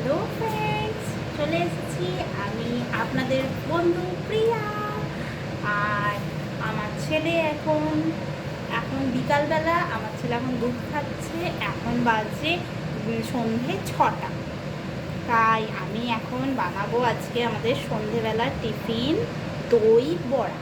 Hello friends, চলে এসেছি আমি আপনাদের বন্ধু প্রিয়া। আর আমার ছেলে এখন বিকালবেলা আমার ছেলে এখন দুধ খাচ্ছে। এখন বাজে সন্ধে 6টা। তাই আমি এখন বানাবো আজকে আমাদের সন্ধেবেলার টিফিন দই বড়া।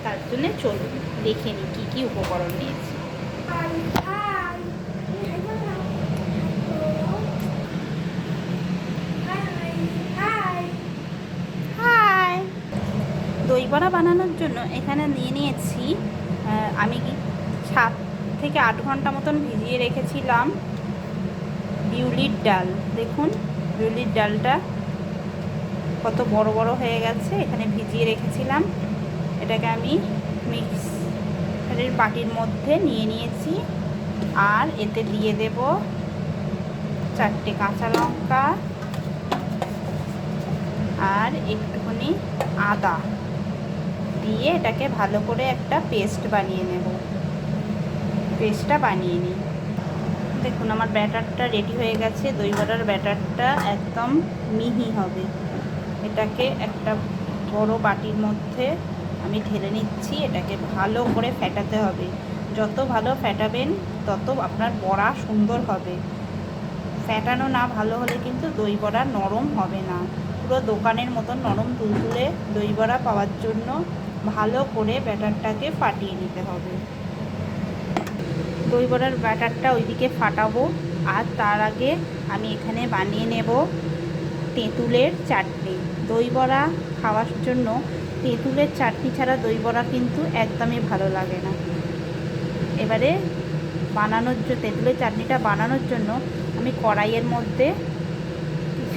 তার জন্য চলুন দেখে নিই কী কী উপকরণ নিয়েছি। হাই, দই বড়া বানানোর জন্য এখানে নিয়ে নিয়েছি আমি 7 থেকে 8 ঘন্টা মতন ভিজিয়ে রেখেছিলাম বিউলির ডাল। দেখুন বিউলির ডালটা কত বড় বড় হয়ে গেছে। এখানে ভিজিয়ে রেখেছিলাম, এটাকে আমি মিক্সারের বাটির মধ্যে নিয়ে নিয়েছি। আর এতে দিয়ে দেব 4টে কাঁচা লঙ্কা আর একটুখানি আদা দিয়ে এটাকে ভালো করে একটা পেস্ট বানিয়ে নেব। পেস্টটা বানিয়ে নিই। দেখুন আমার ব্যাটারটা রেডি হয়ে গেছে। দই বড়ার ব্যাটারটা একদম মিহি হবে। এটাকে একটা বড় বাটির মধ্যে আমি ঢেলে নিচ্ছি। এটাকে ভালো করে ফেটাতে হবে। যত ভালো ফেটাবেন তত আপনার বড়া সুন্দর হবে। ফেটানো না ভালো হলে কিন্তু দই বড়া নরম হবে না। পুরো দোকানের মতন নরম তুলতুলে দই বড়া পাওয়ার জন্য ভালো করে ব্যাটারটাকে ফাটিয়ে নিতে হবে। দই বড়ার ব্যাটারটা ওইদিকে ফাটাবো। আর তার আগে আমি এখানে বানিয়ে নেব তেঁতুলের চাটনি। দই বড়া খাওয়ার জন্য তেঁতুলের চাটনি ছাড়া দই বড়া কিন্তু একদমই ভালো লাগে না। এবারে তেঁতুলের চাটনিটা বানানোর জন্য আমি কড়াইয়ের মধ্যে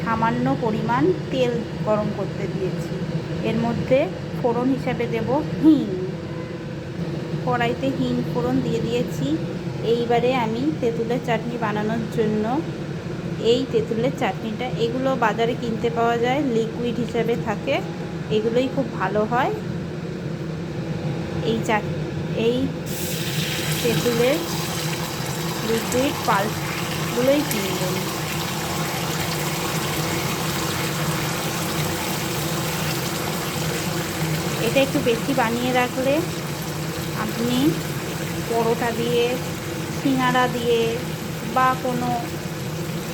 সামান্য পরিমাণ তেল গরম করতে দিয়েছি। এর মধ্যে ফোড়ন হিসাবে দেব হিং। কড়াইতে হিং ফোড়ন দিয়ে দিয়েছি। এইবারে আমি তেঁতুলের চাটনি বানানোর জন্য এই তেঁতুলের চাটনিটা, এগুলো বাজারে কিনতে পাওয়া যায়, লিকুইড হিসাবে থাকে, এগুলোই খুব ভালো হয়। এই তেঁতুলের লিকুইড পাল্পগুলোই কিনবেন। এটা একটু বেশি বানিয়ে রাখলে আপনি পরোটা দিয়ে, সিঙাড়া দিয়ে বা কোনো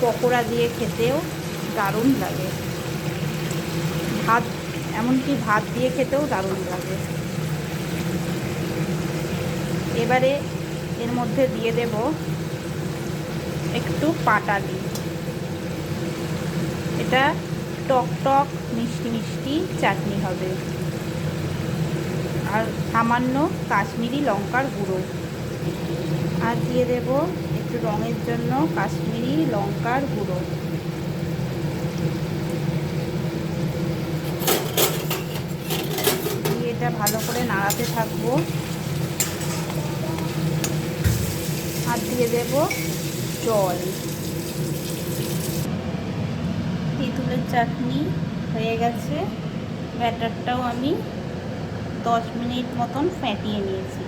পকোড়া দিয়ে খেতেও দারুণ লাগে। এমনকি ভাত দিয়ে খেতেও দারুণ লাগে। এবারে এর মধ্যে দিয়ে দেব একটু পাটালি। এটা টক টক মিষ্টি মিষ্টি চাটনি হবে। আর সামান্য কাশ্মীরি লঙ্কার গুঁড়ো। আর দিয়ে দেব একটু রঙের জন্য কাশ্মীরি লঙ্কার গুঁড়ো। দিয়ে এটা ভালো করে নাড়াতে থাকবো। আর দিয়ে দেব জল। তেঁতুলের চাটনি হয়ে গেছে। ব্যাটারটাও আমি 10 মিনিট মতন ফেটিয়ে নিয়েছি।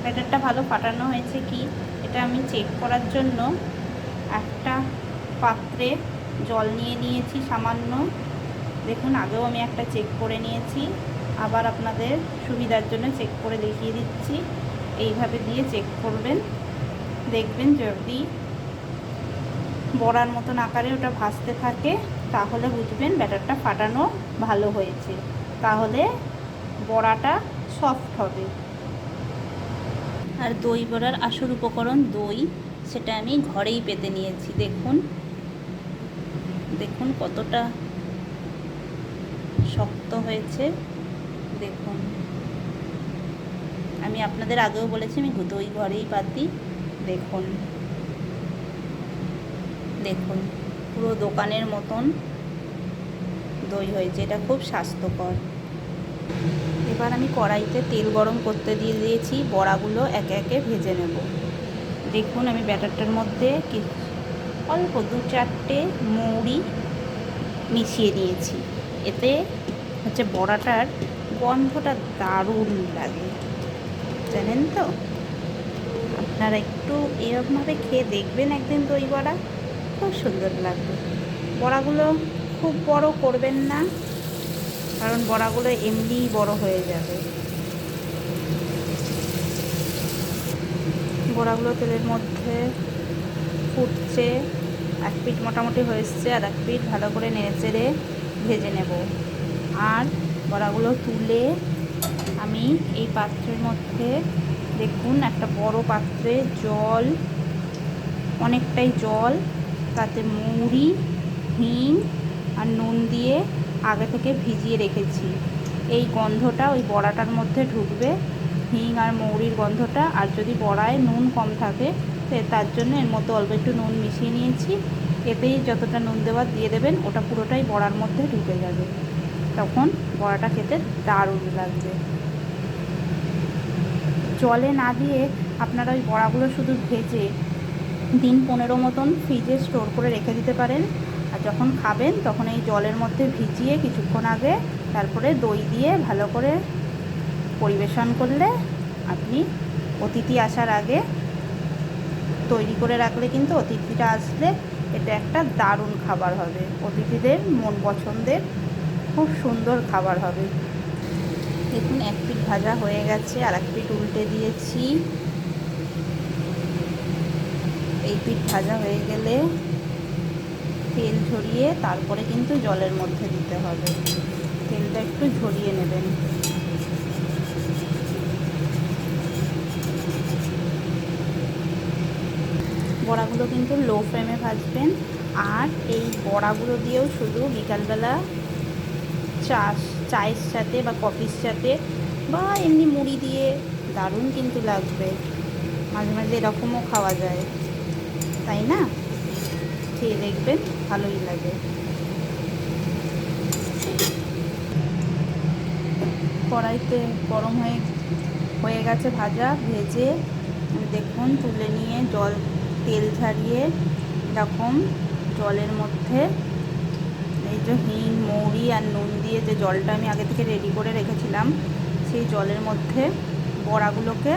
ব্যাটারটা ভালো ফাটানো হয়েছে কি এটা আমি চেক করার জন্য একটা পাত্রে জল নিয়ে নিয়েছি সামান্য। দেখুন আগেও আমি একটা চেক করে নিয়েছি, আবার আপনাদের সুবিধার জন্য চেক করে দেখিয়ে দিচ্ছি। এইভাবে দিয়ে চেক করবেন, দেখবেন যদি বড়ার মতন আকারে ওটা ভাসতে থাকে তাহলে বুঝবেন ব্যাটারটা ফাটানো ভালো হয়েছে। তাহলে বড়াটা সফট হবে। আর দই বড়ার আসল উপকরণ দই, সেটা আমি ঘরেই পেতে নিয়েছি। দেখুন কতটা শক্ত হয়েছে। দেখুন আমি আপনাদের আগেও বলেছি আমি দই ঘরেই পাতি। দেখুন পুরো দোকানের মতন দই হয়েছে। এটা খুব স্বাস্থ্যকর। এবার আমি কড়াইতে তেল গরম করতে দিয়ে দিয়েছি। বড়াগুলো একে একে ভেজে নেব। দেখুন আমি ব্যাটারটার মধ্যে অল্প 2-4টে মৌরি মিশিয়ে দিয়েছি। এতে হচ্ছে বড়াটার গন্ধটা দারুণ লাগে, জানেন তো। আপনারা একটু এরকমভাবে খেয়ে দেখবেন একদিন দই বড়া, খুব সুন্দর লাগবে। বড়াগুলো খুব বড় করবেন না, কারণ বড়াগুলো এমনিই বড় হয়ে যাবে। বড়াগুলো তেলের মধ্যে ফুটছে, এক পিঠ মোটামুটি হয়ে এসছে, আর এক পিঠ ভালো করে নেড়েচেড়ে ভেজে নেব। আর বড়াগুলো তুলে আমি এই পাত্রের মধ্যে, দেখুন একটা বড় পাত্রে জল, অনেকটাই জল, তাতে মৌরি, হিং আর নুন দিয়ে আগে থেকে ভিজিয়ে রেখেছি। এই গন্ধটা ওই বড়াটার মধ্যে ঢুকবে, হিং আর মৌরির গন্ধটা। আর যদি বড়ায় নুন কম থাকে তার জন্য এর মধ্যে অল্প একটু নুন মিশিয়ে নিয়েছি। এতেই যতটা নুন দেওয়ার দিয়ে দেবেন, ওটা পুরোটাই বড়ার মধ্যে ঢুকে যাবে, তখন বড়াটা খেতে দারুণ লাগবে। জলে না দিয়ে আপনারা ওই বড়াগুলো শুধু ভেজে দিন 15 মতন ফ্রিজে স্টোর করে রেখে দিতে পারেন। আর যখন খাবেন তখন এই জলের মধ্যে ভিজিয়ে কিছুক্ষণ আগে তারপরে দই দিয়ে ভালো করে পরিবেশন করলে, আপনি অতিথি আসার আগে তৈরি করে রাখলে কিন্তু অতিথিরা আসলে এটা একটা দারুণ খাবার হবে, অতিথিদের মন পছন্দের খুব সুন্দর খাবার হবে। দেখুন এক পিঠ ভাজা হয়ে গেছে, আর এক পিঠ উল্টে দিয়েছি। এই পিঠ ভাজা হয়ে গেলে তেল ঝরিয়ে তারপরে কিন্তু জলের মধ্যে দিতে হবে, তেলটা একটু ঝরিয়ে নেবেন। বড়াগুলো কিন্তু লো ফ্লেমে ভাজবেন। আর এই বড়াগুলো দিয়েও শুধু বিকালবেলা চায়ের সাথে বা কফির সাথে বা এমনি মুড়ি দিয়ে দারুণ কিন্তু লাগবে। মাঝে মাঝে এরকমও খাওয়া যায়, তাই না? খেয়ে দেখবেন, ভালোই লাগে। কড়াইতে গরম হয়ে গেছে, ভাজা ভেজে দেখুন তুলে নিয়ে তেল ঝারিয়ে এরকম জলের মধ্যে এই যে হিং, মৌরি আর নুন দিয়ে যে জলটা আমি আগে থেকে রেডি করে রেখেছিলাম, সেই জলের মধ্যে বড়াগুলোকে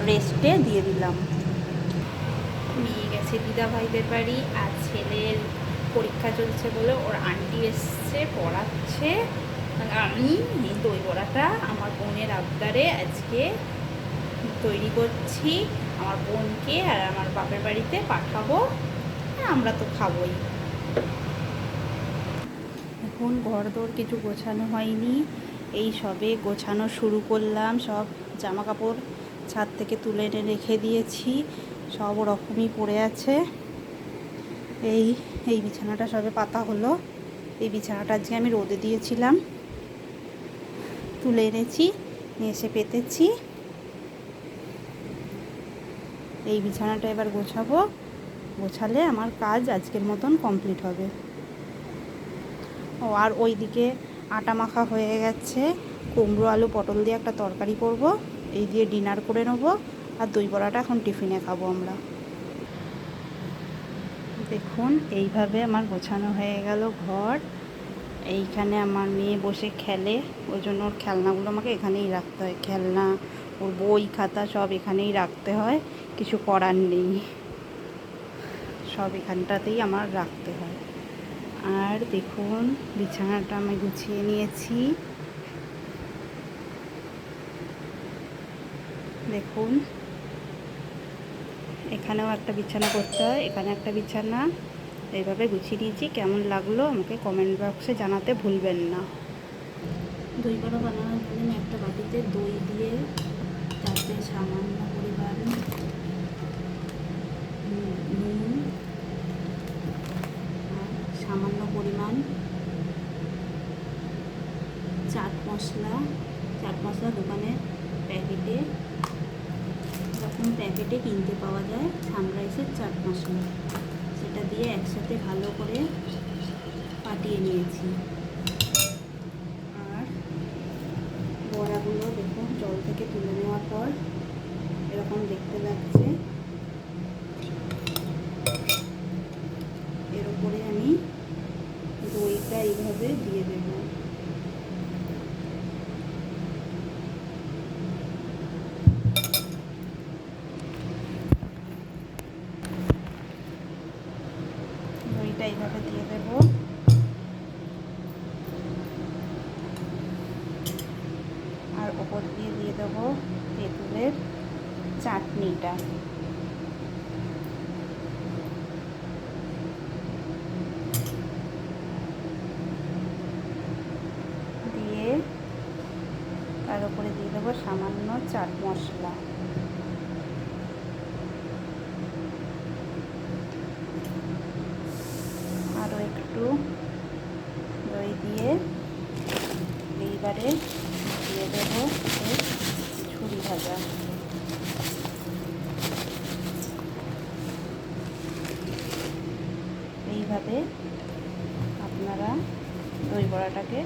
রেস্টে দিয়ে দিলাম। নিয়ে গেছে দিদা ভাইদের বাড়ি, আর ছেলের পরীক্ষা চলছে বলে ওর আন্টি এসছে, পড়াচ্ছে। আমি এই দই বড়াটা আমার বোনের আবদারে আজকে তৈরি করছি, আমার বোনকে আর আমার বাপের বাড়িতে পাঠাবো, আমরা তো খাবোই। এখন ঘরদোর কিছু গোছানো হয়নি, এই সবে গোছানো শুরু করলাম। সব জামা কাপড় ছাদ থেকে তুলে এনে রেখে দিয়েছি, সব ওরকমই পড়ে আছে। এই বিছানাটা সবে পাতা হলো, এই বিছানাটা আজকে আমি রোদে দিয়েছিলাম, তুলে এনেছি, নিয়ে এসে পেতেছি। এই বিছানাটা এবার গোছাবো, গোছালে আমার কাজ আজকের মতন কমপ্লিট হবে। আর ওইদিকে আটা মাখা হয়ে গেছে, কুমড়ো আলু পটল দিয়ে একটা তরকারি করব, এই দিয়ে ডিনার করে নেব। আর দই বড়াটা এখন টিফিনে খাবো আমরা। দেখুন এইভাবে আমার গোছানো হয়ে গেল ঘর। এইখানে আমার মেয়ে বসে খেলে, ওই জন্য ওর খেলনাগুলো আমাকে এখানেই রাখতে হয়, খেলনা, ওর বই খাতা সব এখানেই রাখতে হয়, কিছু করার নেই, সব এখানটাতেই আমার রাখতে হয়। আর দেখুন বিছানাটা আমি গুছিয়ে নিয়েছি, দেখুন এখানেও একটা বিছানা করতে হয়, এখানে একটা বিছানা, এইভাবে গুছিয়ে নিয়েছি। কেমন লাগলো আমাকে কমেন্ট বক্সে জানাতে ভুলবেন না। দই বড়া বানানোর জন্য একটা বাটিতে দই দিয়ে তাতে সামান্য পরিমাণ নুন আর সামান্য পরিমাণ চাট মশলা দোকানের প্যাকেটে, যখন প্যাকেটে কিনতে পাওয়া যায় সানরাইসের চাট মশলা, সেটা দিয়ে একসাথে ভালো করে পাটিয়ে নিয়েছি। আর বড়াগুলো দেখুন জল থেকে তুলে নেওয়ার পর এরকম দেখতে লাগছে। এর উপরে আমি দইটা এইভাবে দিয়ে দেব। দইটা এইভাবে দিয়ে দেব আর ওপর দিয়ে দিয়ে দেবো তেঁতুলের চাটনিটা। দিয়ে তার উপরে দিয়ে দেবো সামান্য চাট মশলা। আরও একটু দই দিয়ে এইবারে দিয়ে দেবো ঝুরি ভাজা। এইভাবে আপনারা দই বড়াটাকে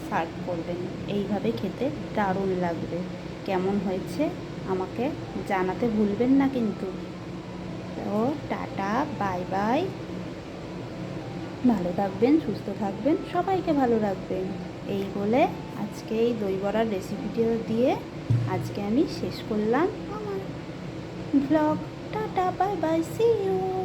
সার্ভ করবেন। এইভাবে খেতে দারুণ লাগবে। কেমন হয়েছে আমাকে জানাতে ভুলবেন না কিন্তু। ও টাটা, বাই বাই। ভালো থাকবেন, সুস্থ থাকবেন, সবাইকে ভালো রাখবেন। এই বলে আজকে এই দই বড়ার রেসিপিটি দিয়ে আজকে আমি শেষ করলাম আমার blog. Tata, bye bye, see you.